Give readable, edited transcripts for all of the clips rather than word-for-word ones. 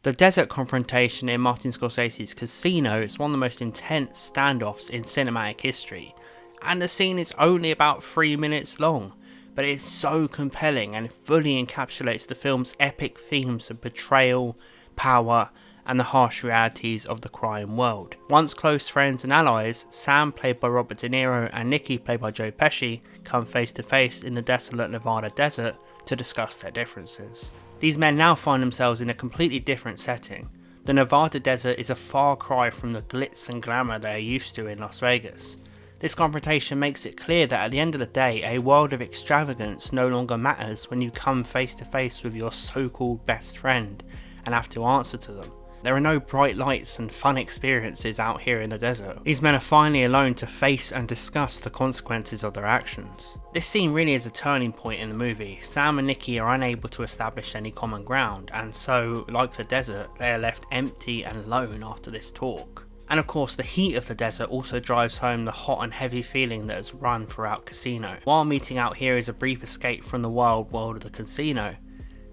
The desert confrontation in Martin Scorsese's Casino is one of the most intense standoffs in cinematic history, and the scene is only about 3 minutes long, but it is so compelling and fully encapsulates the film's epic themes of betrayal, power, and the harsh realities of the crime world. Once close friends and allies, Sam, played by Robert De Niro, and Nicky, played by Joe Pesci, come face to face in the desolate Nevada desert to discuss their differences. These men now find themselves in a completely different setting. The Nevada desert is a far cry from the glitz and glamour they are used to in Las Vegas. This confrontation makes it clear that at the end of the day, a world of extravagance no longer matters when you come face to face with your so-called best friend and have to answer to them. There are no bright lights and fun experiences out here in the desert. These men are finally alone to face and discuss the consequences of their actions. This scene really is a turning point in the movie. Sam and Nicky are unable to establish any common ground, and so, like the desert, they are left empty and alone after this talk. And of course, the heat of the desert also drives home the hot and heavy feeling that has run throughout Casino. While meeting out here is a brief escape from the wild world of the casino,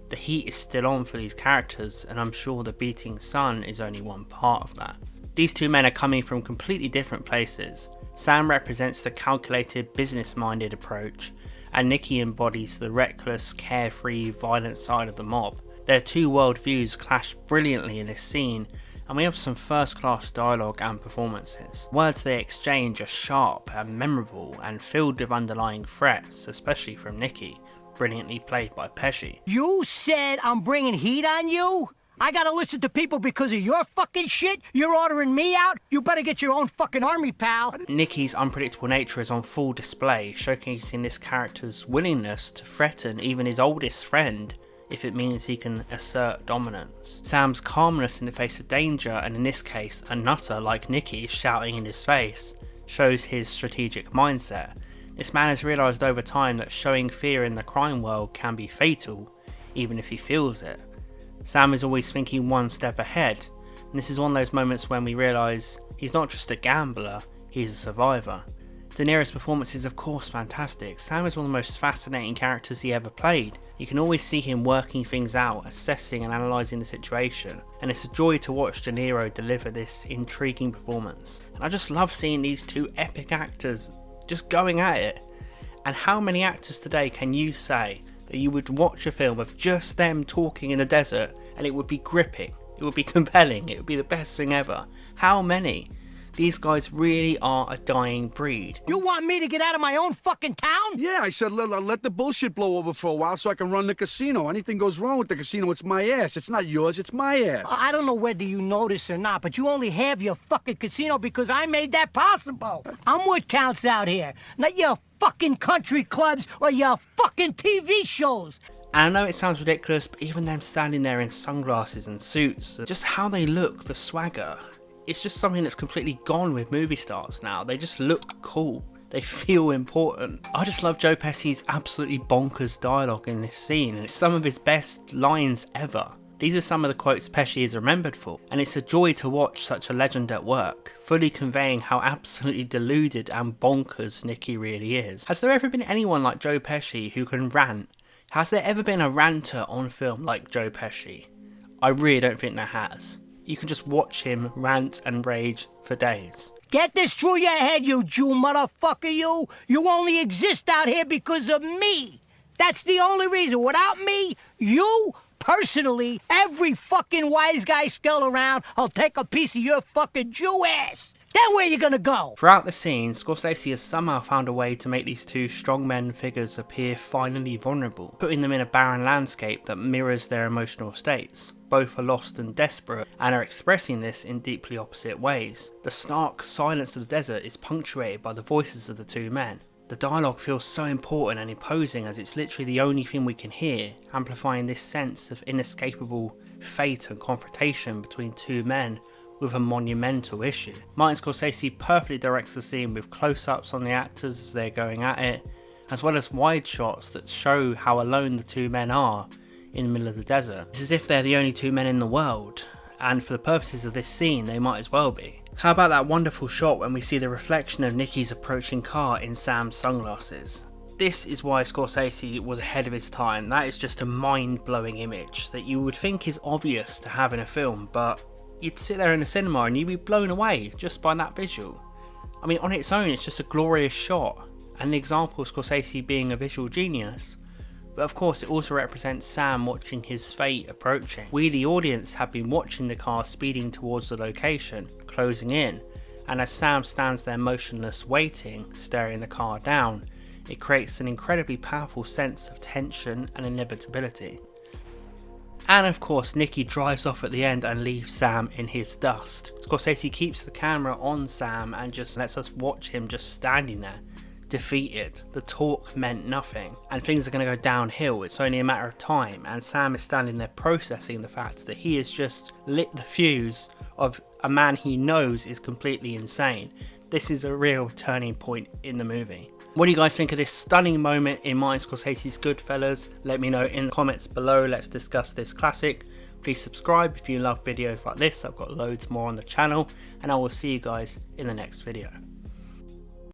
the heat is still on for these characters, and I'm sure the beating sun is only one part of that. These two men are coming from completely different places. Sam represents the calculated, business-minded approach, and Nicky embodies the reckless, carefree, violent side of the mob. Their two worldviews clash brilliantly in this scene, and we have some first-class dialogue and performances. Words they exchange are sharp and memorable and filled with underlying threats, especially from Nicky, brilliantly played by Pesci. You said I'm bringing heat on you? I gotta listen to people because of your fucking shit? You're ordering me out? You better get your own fucking army, pal. Nicky's unpredictable nature is on full display, showcasing this character's willingness to threaten even his oldest friend if it means he can assert dominance. Sam's calmness in the face of danger, and in this case a nutter like Nicky shouting in his face, shows his strategic mindset. This man has realised over time that showing fear in the crime world can be fatal, even if he feels it. Sam is always thinking one step ahead, and this is one of those moments when we realise he's not just a gambler, he's a survivor. De Niro's performance is of course fantastic. Sam is one of the most fascinating characters he ever played. You can always see him working things out, assessing and analysing the situation, and it's a joy to watch De Niro deliver this intriguing performance. And I just love seeing these two epic actors just going at it. And how many actors today can you say that you would watch a film of just them talking in the desert and it would be gripping, it would be compelling, it would be the best thing ever? How many? These guys really are a dying breed. You want me to get out of my own fucking town? Yeah, I said let the bullshit blow over for a while so I can run the casino. Anything goes wrong with the casino, it's my ass. It's not yours, it's my ass. I don't know whether you notice or not, but you only have your fucking casino because I made that possible. I'm what counts out here, not your fucking country clubs or your fucking TV shows. And I know it sounds ridiculous, but even them standing there in sunglasses and suits, just how they look, the swagger, it's just something that's completely gone with movie stars now. They just look cool. They feel important. I just love Joe Pesci's absolutely bonkers dialogue in this scene, and it's some of his best lines ever. These are some of the quotes Pesci is remembered for, and it's a joy to watch such a legend at work, fully conveying how absolutely deluded and bonkers Nicky really is. Has there ever been anyone like Joe Pesci who can rant? Has there ever been a ranter on film like Joe Pesci? I really don't think there has. You can just watch him rant and rage for days. Get this through your head, you Jew motherfucker, you! You only exist out here because of me! That's the only reason. Without me, you, personally, every fucking wise guy still around, will take a piece of your fucking Jew ass! Then where you gonna go? Throughout the scene, Scorsese has somehow found a way to make these two strongmen figures appear finally vulnerable, putting them in a barren landscape that mirrors their emotional states. Both are lost and desperate, and are expressing this in deeply opposite ways. The stark silence of the desert is punctuated by the voices of the two men. The dialogue feels so important and imposing as it's literally the only thing we can hear, amplifying this sense of inescapable fate and confrontation between two men with a monumental issue. Martin Scorsese perfectly directs the scene with close-ups on the actors as they're going at it, as well as wide shots that show how alone the two men are in the middle of the desert. It's as if they're the only two men in the world, and for the purposes of this scene they might as well be. How about that wonderful shot when we see the reflection of Nicky's approaching car in Sam's sunglasses? This is why Scorsese was ahead of his time. That is just a mind-blowing image that you would think is obvious to have in a film, but you'd sit there in the cinema and you'd be blown away just by that visual. I mean, on its own, it's just a glorious shot, and an example of Scorsese being a visual genius. But of course, it also represents Sam watching his fate approaching. We, the audience, have been watching the car speeding towards the location, closing in, and as Sam stands there motionless waiting, staring the car down, it creates an incredibly powerful sense of tension and inevitability. And of course, Nicky drives off at the end and leaves Sam in his dust. Scorsese keeps the camera on Sam and just lets us watch him just standing there, defeated. The talk meant nothing, and things are going to go downhill. It's only a matter of time, and Sam is standing there processing the fact that he has just lit the fuse of a man he knows is completely insane. This is a real turning point in the movie. What do you guys think of this stunning moment in Martin Scorsese's Goodfellas? Let me know in the comments below. Let's discuss this classic. Please subscribe if you love videos like this. I've got loads more on the channel, and I will see you guys in the next video.